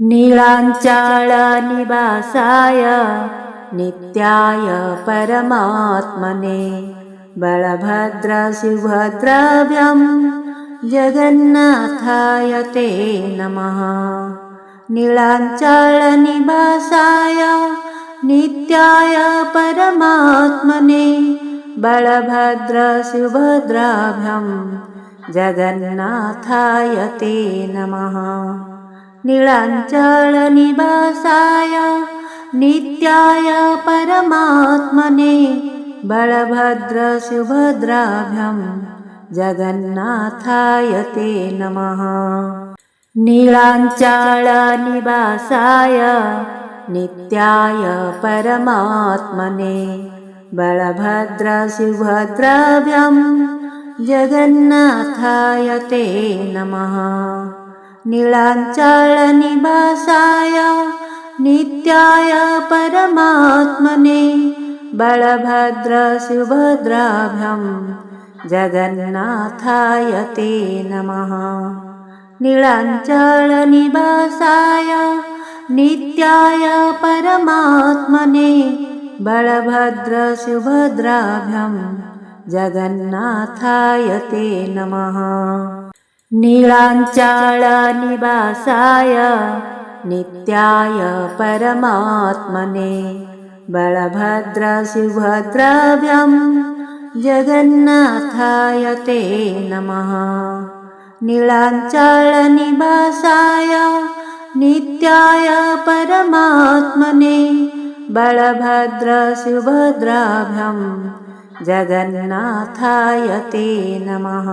नीलाञ्चालनिवासाय नित्याय परमात्मने बलभद्रसुभद्राभ्यां जगन्नाथाय ते नमः। नीलाञ्चालनिवासाय नित्याय परमात्मने बलभद्रसुभद्राभ्यां जगन्नाथाय ते नमः। नीलाञ्चालनिवासाय नित्याय परमात्मने बलभद्रसुभद्राभ्यां जगन्नाथाय ते नमः। नीलाञ्चालनिवासाय नित्याय परमात्मने बलभद्रसुभद्राभ्यां जगन्नाथाय ते नमः। नीलाञ्चालनिवासाय नित्याय परमात्मने बलभद्रसुभद्राभ्यां जगन्नाथाय ते नमः। नीलाञ्चालनिवासाय नित्याय परमात्मने बलभद्रसुभद्राभ्यां जगन्नाथाय ते नमः। नीलाञ्चालनिवासाय नित्याय परमात्मने बलभद्रसुभद्राभ्यां जगन्नाथाय ते नमः। नीलाञ्चालनिवासाय नित्याय परमात्मने बलभद्रसुभद्राभ्यां जगन्नाथाय ते नमः।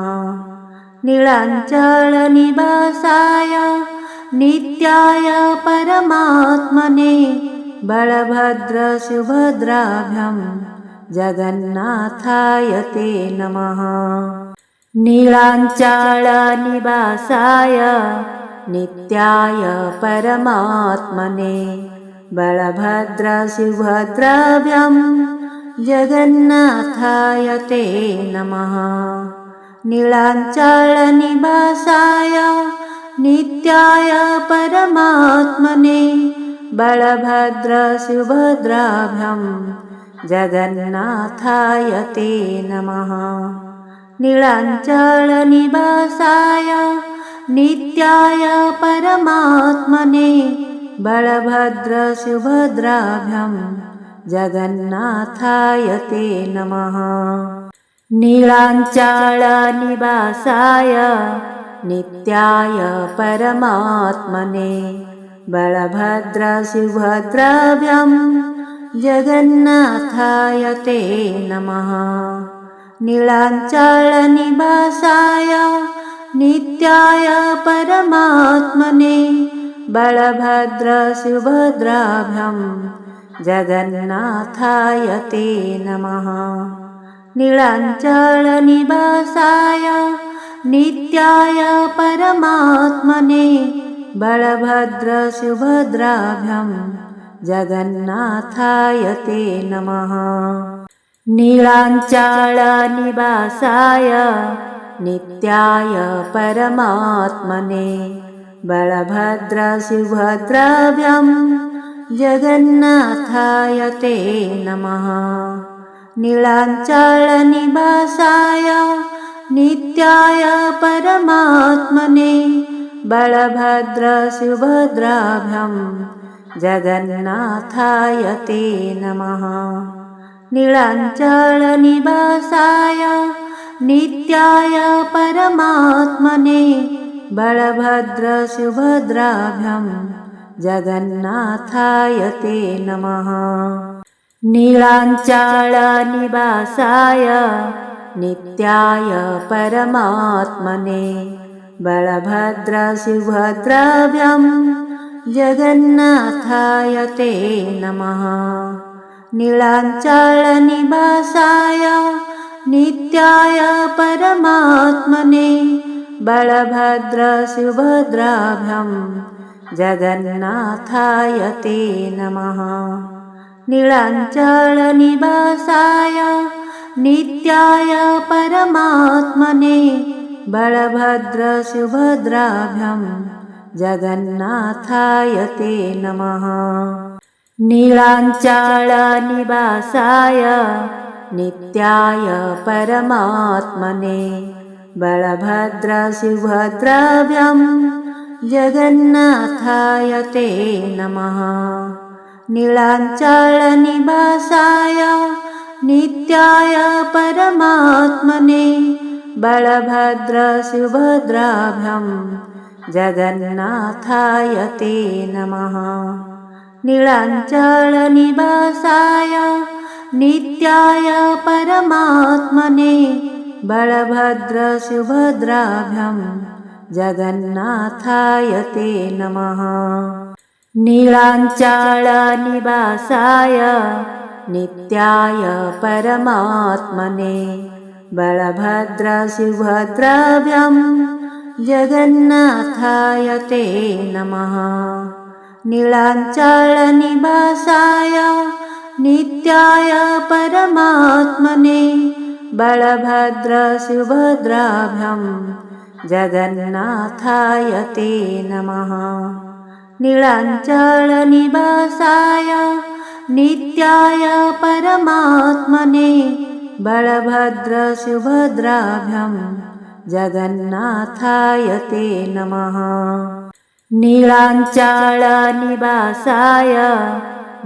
नीलाञ्चालनिवासाय नित्याय परमात्मने बलभद्रसुभद्राभ्यां जगन्नाथाय ते नमः। नीलाञ्चालनिवासाय नित्याय परमात्मने बलभद्रसुभद्राभ्यां जगन्नाथाय ते नमः। नीलाञ्चालनिवासाय नित्याय परमात्मने बलभद्रसुभद्राभ्यां जगन्नाथाय ते नमः। नीलाञ्चालनिवासाय नित्याय परमात्मने बलभद्रसुभद्राभ्यां जगन्नाथाय ते नमः। नीलाञ्चालनिवासाय नित्याय परमात्मने बलभद्रसुभद्राभ्यां जगन्नाथाय ते नमः। नीलाञ्चालनिवासाय नित्याय परमात्मने बलभद्रसुभद्राभ्यां जगन्नाथाय ते नमः। नीलाञ्चालनिवासाय नित्याय परमात्मने बलभद्रसुभद्राभ्यां जगन्नाथाय ते नमः। नीलाञ्चालनिवासाय नित्याय परमात्मने बलभद्रसुभद्राभ्यां जगन्नाथाय ते नमः। नीलाञ्चालनिवासाय नित्याय परमात्मने बलभद्रसुभद्राभ्यां जगन्नाथाय ते नमः। नीलाञ्चालनिवासाय नित्याय परमात्मने बलभद्रसुभद्राभ्यां जगन्नाथाय ते नमः। नीलाञ्चालनिवासाय नित्याय परमात्मने बलभद्रसुभद्राभ्यां जगन्नाथाय ते नमः। नीलाञ्चालनिवासाय नित्याय परमात्मने बलभद्रसुभद्राभ्यां जगन्नाथाय ते नमः। नीलाञ्चालनिवासाय नित्याय परमात्मने बलभद्रसुभद्राभ्यां जगन्नाथाय ते नमः। नीलाञ्चालनिवासाय नित्याय परमात्मने बलभद्रसुभद्राभ्यां जगन्नाथाय ते नमः। नीलाञ्चालनिवासाय नित्याय परमात्मने बलभद्रसुभद्राभ्यां जगन्नाथाय ते नमः। नीलाञ्चालनिवासाय नित्याय परमात्मने बलभद्रसुभद्राभ्यां जगन्नाथाय ते नमः। नीलाञ्चालनिवासाय नित्याय परमात्मने बलभद्रसुभद्राभ्यां जगन्नाथाय ते नमः। नीलाञ्चालनिवासाय नित्याय परमात्मने बलभद्रसुभद्राभ्यां जगन्नाथाय ते नमः। नीलाञ्चालनिवासाय नित्याय परमात्मने बलभद्रसुभद्राभ्यां जगन्नाथाय ते नमः। नीलाञ्चालनिवासाय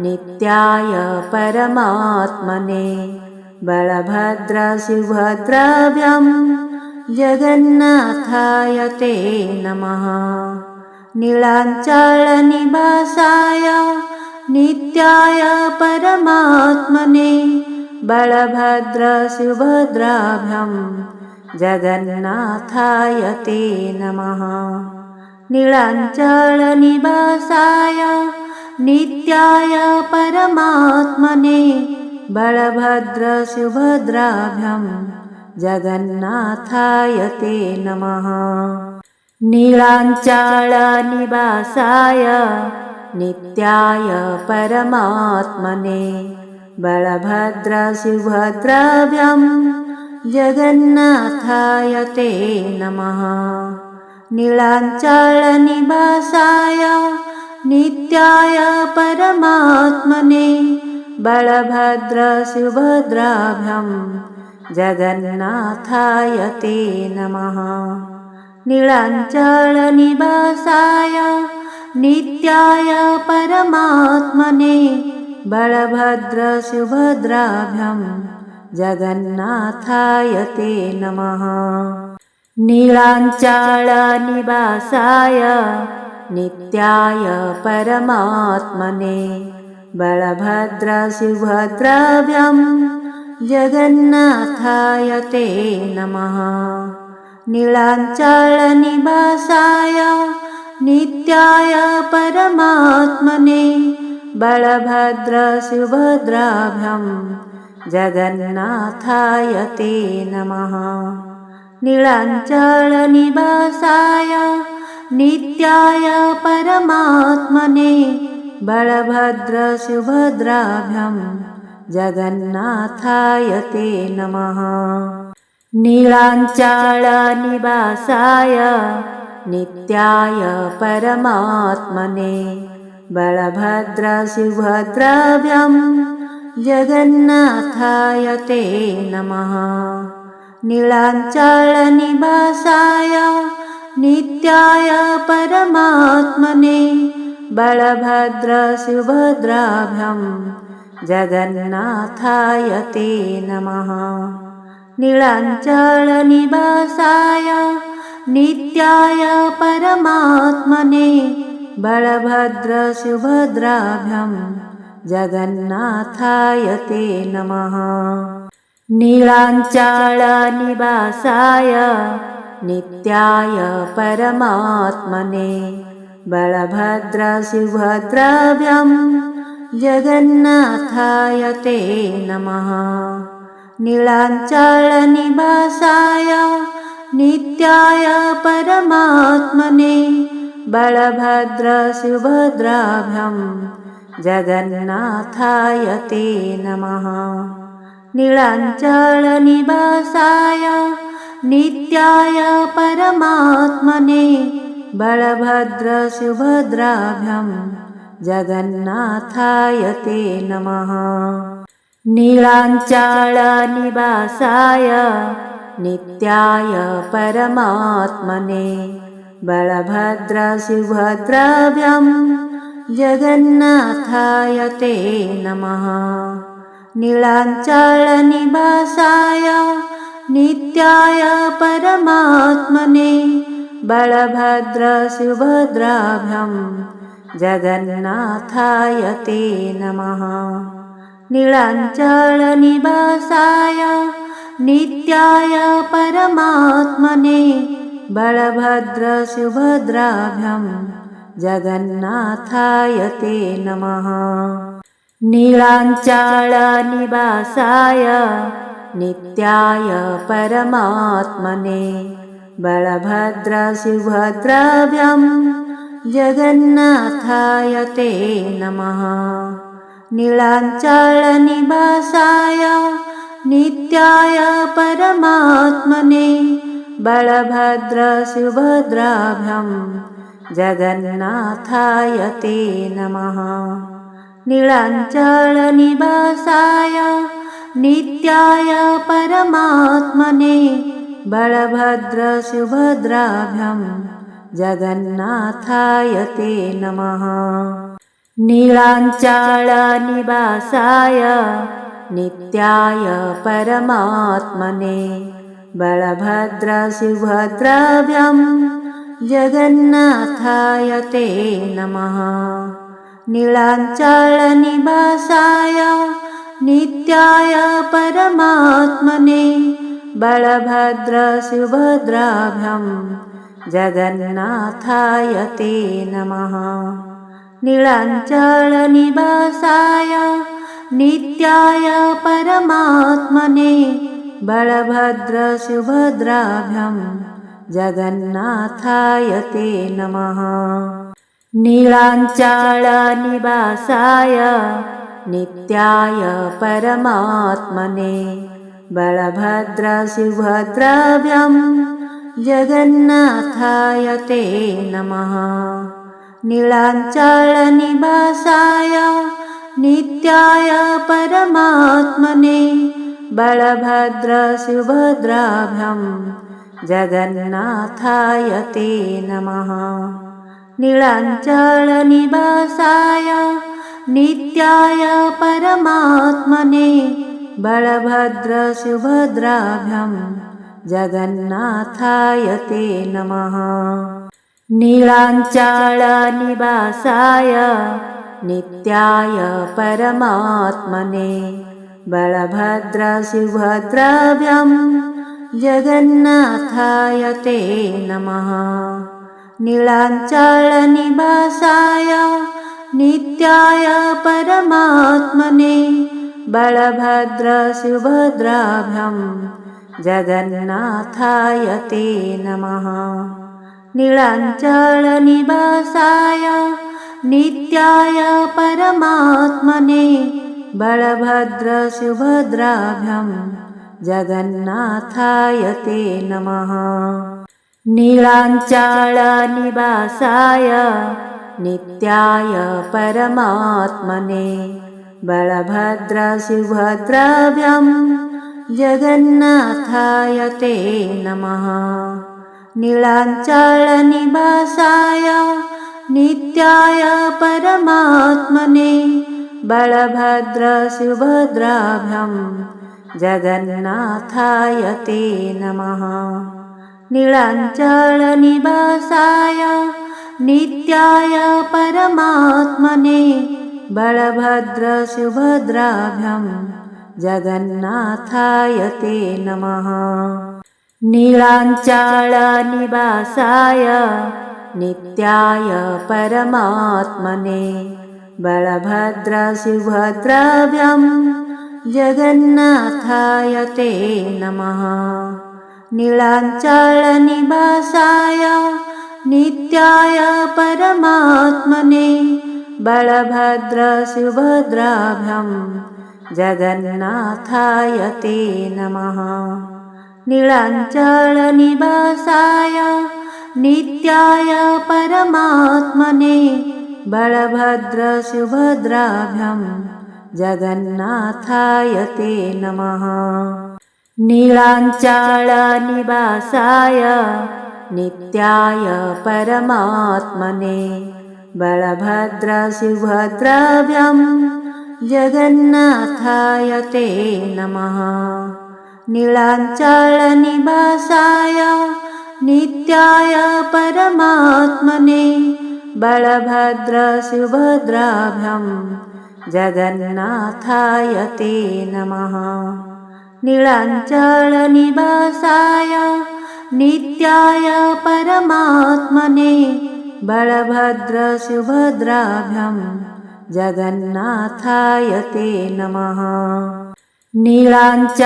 नित्याय परमात्मने बलभद्रसुभद्राभ्यां जगन्नाथाय ते नमः। नीलाञ्चालनिवासाय नित्याय परमात्मने बलभद्रसुभद्राभ्यां जगन्नाथाय ते नमः। नीलाञ्चालनिवासाय नित्याय परमात्मने बलभद्रसुभद्राभ्यां जगन्नाथाय ते नमः। नीलाञ्चालनिवासाय नित्याय परमात्मने बलभद्रसुभद्राभ्यां जगन्नाथाय ते नमः। नीलाञ्चालनिवासाय नित्याय परमात्मने बलभद्रसुभद्राभ्यां जगन्नाथाय ते नमः। नीलाञ्चालनिवासाय नित्याय परमात्मने बलभद्रसुभद्राभ्यां जगन्नाथाय ते नमः। नीलाञ्चालनिवासाय नित्याय परमात्मने बलभद्रसुभद्राभ्यां जगन्नाथाय ते नमः। नीलाञ्चालनिवासाय नित्याय परमात्मने बलभद्रसुभद्राभ्यां जगन्नाथाय ते नमः। नीलाञ्चालनिवासाय नित्याय परमात्मने बलभद्रसुभद्राभ्यां जगन्नाथाय ते नमः। नीलाञ्चालनिवासाय नित्याय परमात्मने बलभद्रसुभद्राभ्यां जगन्नाथाय ते नमः। नीलाञ्चालनिवासाय नित्याय परमात्मने बलभद्रसुभद्राभ्यां जगन्नाथाय ते नमः। नीलाञ्चालनिवासाय नित्याय परमात्मने बलभद्रसुभद्राभ्यां जगन्नाथाय ते नमः। नीलाञ्चालनिवासाय नित्याय परमात्मने बलभद्रसुभद्राभ्यां जगन्नाथाय ते नमः। नीलाञ्चालनिवासाय नित्याय परमात्मने बलभद्रसुभद्राभ्यां जगन्नाथाय ते नमः। नीलाञ्चालनिवासाय नित्याय परमात्मने बलभद्रसुभद्राभ्यां जगन्नाथाय ते नमः। नीलाञ्चालनिवासाय नित्याय परमात्मने बलभद्रसुभद्राभ्यां जगन्नाथाय ते नमः। नीलाञ्चालनिवासाय नित्याय परमात्मने बलभद्रसुभद्राभ्यां जगन्नाथाय ते नमः। नीलाञ्चालनिवासाय नित्याय परमात्मने बलभद्रसुभद्राभ्यां जगन्नाथाय ते नमः। नीलाञ्चालनिवासाय नित्याय परमात्मने बलभद्रसुभद्राभ्यां जगन्नाथाय ते नमः। नीलाञ्चालनिवासाय नित्याय परमात्मने बलभद्रसुभद्राभ्यां जगन्नाथाय ते नमः। नीलाञ्चालनिवासाय नित्याय परमात्मने बलभद्रसुभद्राभ्यां जगन्नाथाय ते नमः। नीलाञ्चालनिवासाय नित्याय परमात्मने बलभद्रसुभद्राभ्यां जगन्नाथाय ते नमः। नीलाञ्चालनिवासाय नित्याय परमात्मने बलभद्रसुभद्राभ्यां जगन्नाथाय ते नमः। नीलाञ्चालनिवासाय नित्याय परमात्मने बलभद्रसुभद्राभ्यां जगन्नाथाय ते नमः। नीलाञ्चालनिवासाय नित्याय परमात्मने बलभद्रसुभद्राभ्यां जगन्नाथाय ते नमः। नीलाञ्चालनिवासाय नित्याय परमात्मने बलभद्रसुभद्राभ्यां जगन्नाथाय ते नमः। नीलाञ्चालनिवासाय नित्याय परमात्मने बलभद्रसुभद्राभ्यां जगन्नाथाय ते नमः। नीलाञ्चालनिवासाय नित्याय परमात्मने बलभद्रसुभद्राभ्यां जगन्नाथाय ते नमः। नीलाञ्चालनिवासाय नित्याय परमात्मने बलभद्रसुभद्राभ्यां जगन्नाथाय ते नमः। नीलाञ्चालनिवासाय नित्याय परमात्मने बलभद्रसुभद्राभ्यां जगन्नाथाय ते नमः। नीलाञ्चालनिवासाय नित्याय परमात्मने बलभद्रसुभद्राभ्यां जगन्नाथाय ते नमः। नीलाञ्चालनिवासाय नित्याय परमात्मने बलभद्रसुभद्राभ्यां जगन्नाथाय ते नमः। नीलाञ्चालनिवासाय नित्याय परमात्मने बलभद्रसुभद्राभ्यां जगन्नाथाय ते नमः। नीलाञ्चालनिवासाय नित्याय परमात्मने बलभद्रसुभद्राभ्यां जगन्नाथाय ते नमः। नीलाञ्चालनिवासाय नित्याय परमात्मने बलभद्रसुभद्राभ्यां जगन्नाथाय ते नमः। नीलाञ्चालनिवासाय नित्याय परमात्मने बलभद्रसुभद्राभ्यां जगन्नाथाय ते नमः। नीलाञ्चलनिवासाय नित्याय परमात्मने बलभद्रसुभद्राभ्यां जगन्नाथाय ते नमः। नीलाञ्चलनिवासाय नित्याय परमात्मने बलभद्रसुभद्राभ्यां जगन्नाथाय ते नमः। नीलाञ्चलनिवासाय नित्याय परमात्मने बलभद्रसुभद्राभ्यां जगन्नाथाय ते नमः। नीलाञ्चलनिवासाय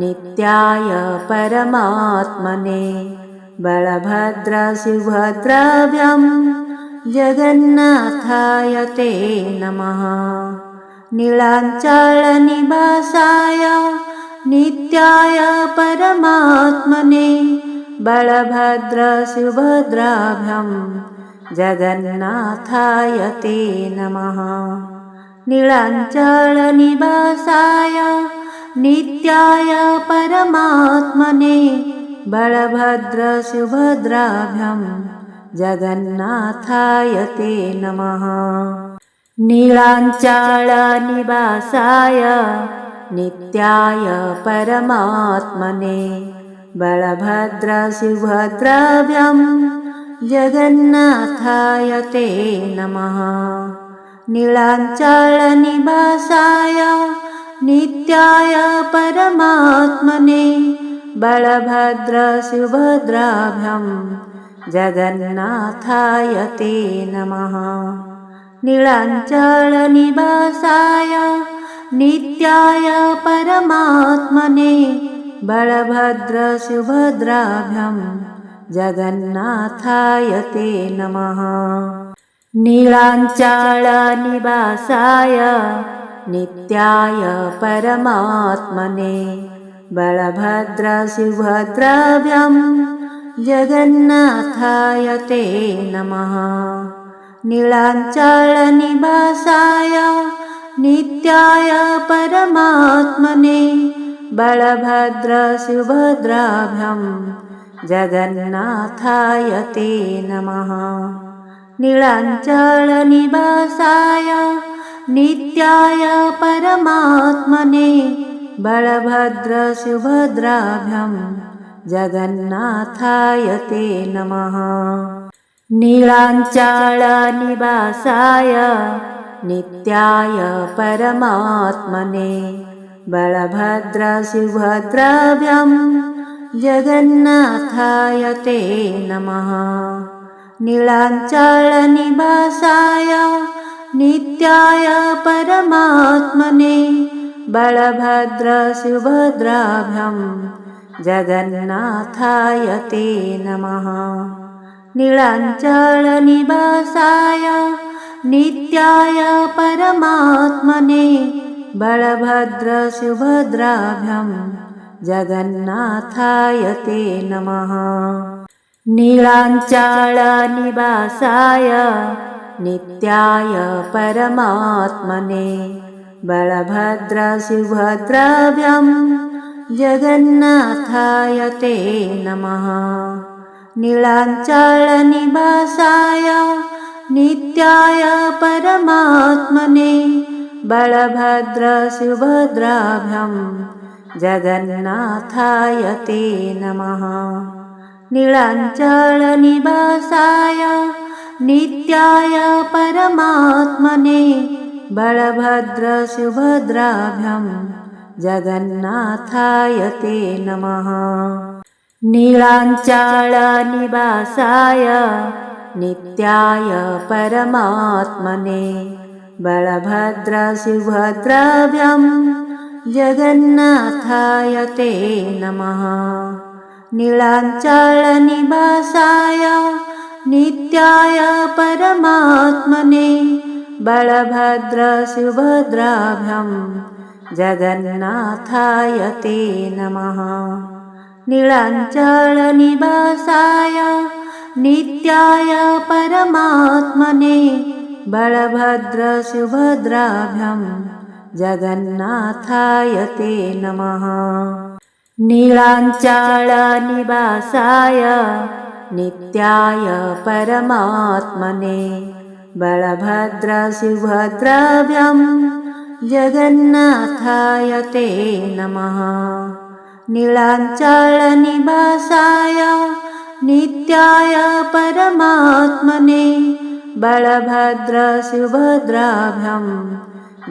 नित्याय परमात्मने बलभद्रसुभद्राभ्यां जगन्नाथाय ते नमः। नीलाञ्चलनिवासाय नित्याय परमात्मने बलभद्रसुभद्राभ्यां जगन्नाथाय ते नमः। नीलाञ्चलनिवासाय नित्याय परमात्मने बलभद्रसुभद्राभ्यां जगन्नाथाय ते नमः। नीलाञ्चलनिवासाय नित्याय परमात्मने बलभद्रसुभद्राभ्यां जगन्नाथाय ते नमः। नीलाञ्चलनिवासाय नित्याय परमात्मने बलभद्रसुभद्राभ्यां जगन्नाथाय ते नमः। नीलाञ्चलनिवासाय नित्याय परमात्मने बलभद्रसुभद्राभ्यां जगन्नाथाय ते नमः। नीलाञ्चलनिवासाय नित्याय परमात्मने बलभद्रसुभद्राभ्यां जगन्नाथाय ते नमः। नीलाञ्चलनिवासाय नित्याय परमात्मने बलभद्रसुभद्राभ्यां जगन्नाथाय ते नमः। नीलाञ्चलनिवासाय नित्याय परमात्मने बलभद्रसुभद्राभ्यां जगन्नाथाय ते नमः। नीलाञ्चलनिवासाय नित्याय परमात्मने बलभद्रसुभद्राभ्यां जगन्नाथाय ते नमः। नीलाञ्चलनिवासाय नित्याय परमात्मने बलभद्रसुभद्राभ्यां जगन्नाथाय ते नमः। नीलाञ्चलनिवासाय नित्याय परमात्मने बलभद्रसुभद्राभ्यां जगन्नाथाय ते नमः। नीलाञ्चलनिवासाय नित्याय परमात्मने बलभद्रसुभद्राभ्यां जगन्नाथाय ते नमः। नीलाञ्चलनिवासाय नित्याय परमात्मने बलभद्रसुभद्राभ्यां जगन्नाथाय ते नमः। नीलाञ्चलनिवासाय नित्याय परमात्मने बलभद्रसुभद्राभ्यां जगन्नाथाय ते नमः। नीलाञ्चलनिवासाय नित्याय परमात्मने बलभद्रसुभद्राभ्यां जगन्नाथाय ते नमः। नीलाञ्चलनिवासाय नित्याय परमात्मने बलभद्रसुभद्राभ्यां जगन्नाथाय ते नमः। नीलाञ्चलनिवासाय नित्याय परमात्मने बलभद्रसुभद्राभ्यां जगन्नाथाय ते नमः। नीलाञ्चलनिवासाय नित्याय परमात्मने बलभद्रसुभद्राभ्यां जगन्नाथाय ते नमः। नीलाञ्चलनिवासाय नित्याय परमात्मने बलभद्रसुभद्राभ्यां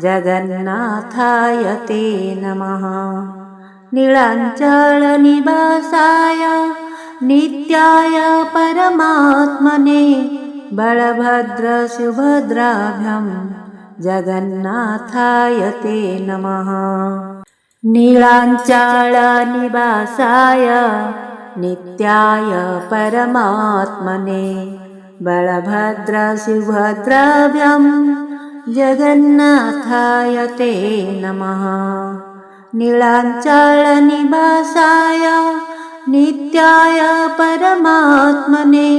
जगन्नाथाय ते नमः। नीलाञ्चलनिवासाय नित्याय परमात्मने बलभद्रसुभद्राभ्यां जगन्नाथाय ते नमः। नीलाञ्चलनिवासाय नित्याय परमात्मने बलभद्रसुभद्राभ्यां जगन्नाथाय ते नमः। नीलाञ्चलनिवासाय नित्याय परमात्मने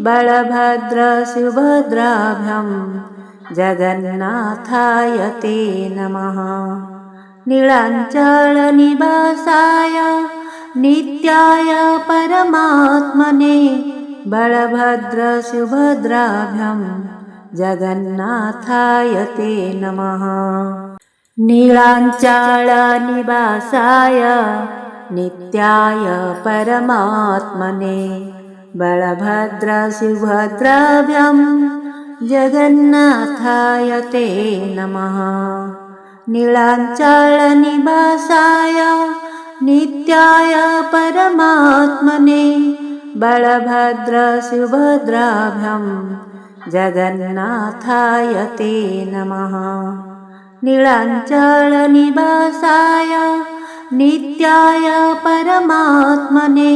बलभद्रसुभद्राभ्यां जगन्नाथाय ते नमः। नीलाञ्चलनिवासाय नित्याय परमात्मने बलभद्रसुभद्राभ्यां जगन्नाथाय ते नमः। नीलाञ्चलनिवासाय नित्याय परमात्मने बलभद्रसुभद्राभ्यां जगन्नाथाय ते नमः। नीलाञ्चलनिवासाय नित्याय परमात्मने बलभद्रसुभद्राभ्यां जगन्नाथाय ते नमः। नीलाञ्चलनिवासाय नित्याय परमात्मने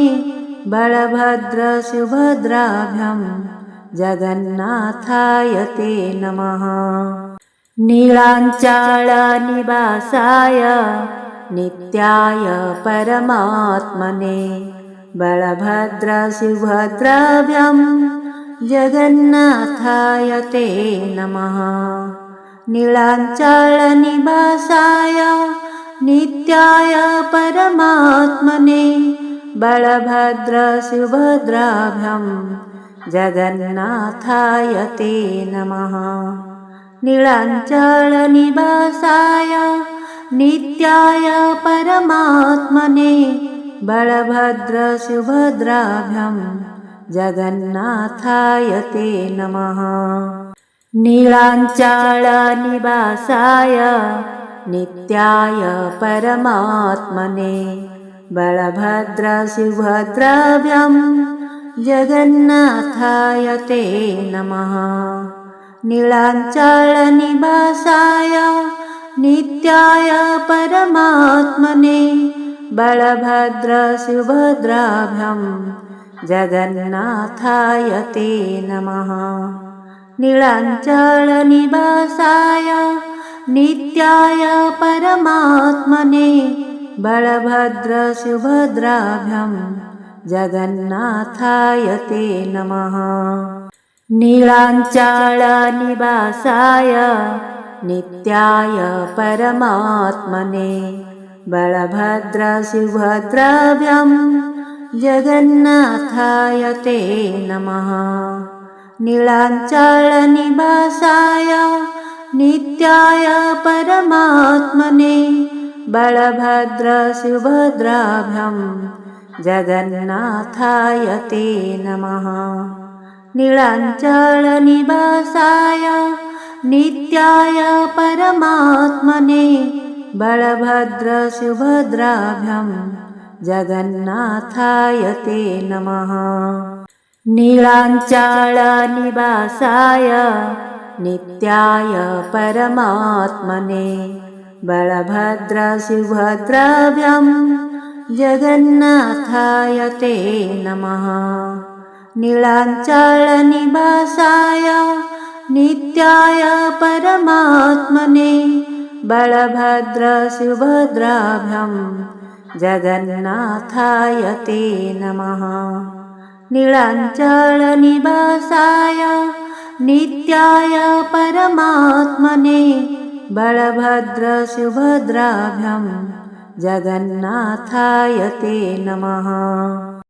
बलभद्रसुभद्राभ्यां जगन्नाथाय ते नमः। नीलाञ्चलनिवासाय नित्याय परमात्मने बलभद्रसुभद्राभ्यां जगन्नाथाय ते नमः। नीलाञ्चलनिवासाय नित्याय परमात्मने बलभद्रसुभद्राभ्यां जगन्नाथाय ते नमः। नीलाञ्चलनिवासाय नित्याय परमात्मने बलभद्रसुभद्राभ्यां जगन्नाथाय ते नमः। नीलाञ्चलनिवासाय नित्याय परमात्मने बलभद्रसुभद्राभ्यां जगन्नाथाय ते नमः। नीलाञ्चलनिवासाय नित्याय परमात्मने बलभद्रसुभद्राभ्यां जगन्नाथाय ते नमः। नीलाञ्चलनिवासाय नित्याय परमात्मने बलभद्रसुभद्राभ्यां जगन्नाथाय ते नमः। नीलाञ्चलनिवासाय नित्याय परमात्मने बलभद्रसुभद्राभ्यां जगन्नाथाय ते नमः। नीलाञ्चलनिवासाय नित्याय परमात्मने बलभद्रसुभद्राभ्यां जगन्नाथाय ते नमः। नीलाञ्चलनिवासाय नित्याय परमात्मने बलभद्रसुभद्राभ्यां जगन्नाथाय ते नमः। नीलाञ्चलनिवासाय नित्याय परमात्मने बलभद्रसुभद्राभ्यां जगन्नाथाय ते नमः। नीलाञ्चलनिवासाय नित्याय परमात्मने बलभद्रसुभद्राभ्यां जगन्नाथाय ते नमः। नीलाञ्चलनिवासाय नित्याय परमात्मने बलभद्रसुभद्राभ्यां जगन्नाथाय ते नमः।